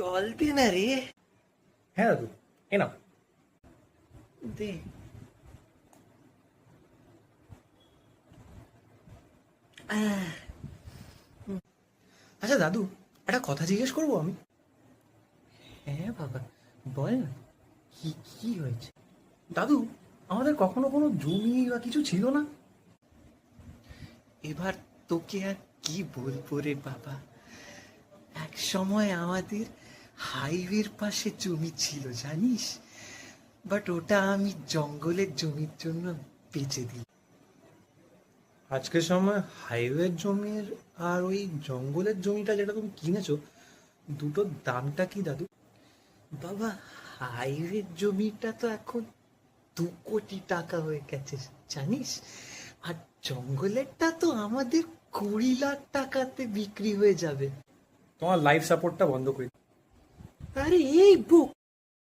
জল দে না রে। হ্যাঁ দাদু, এ নাও। দে। আচ্ছা দাদু, একটা কথা জিজ্ঞেস করবো আমি? হ্যাঁ বাবা, বল না, কি কি হয়েছে? দাদু, আমাদের কখনো কোনো জমি বা কিছু ছিল না? এবার তোকে আর কি বলবো রে বাবা। এক সময় আমাদের হাইওয়ের পাশে জমি ছিল জানিস, বাট ওটা আমি জঙ্গলের জমির জন্য বেচে দিই। আজকের সময় হাইওয়ের জমির আর ওই জঙ্গলের জমিটা যেটা তুমি কিনেছো, দুটোর দামটা কি দাদু? বাবা, হাইওয়ের জমিটা তো এখন 2 কোটি টাকা হয়ে গেছে জানিস, আর জঙ্গলেরটা তো আমাদের 20 লাখ টাকাতে বিক্রি হয়ে যাবে। তোমার লাইফ সাপোর্টটা বন্ধ করে দিই। আরে এই বুক,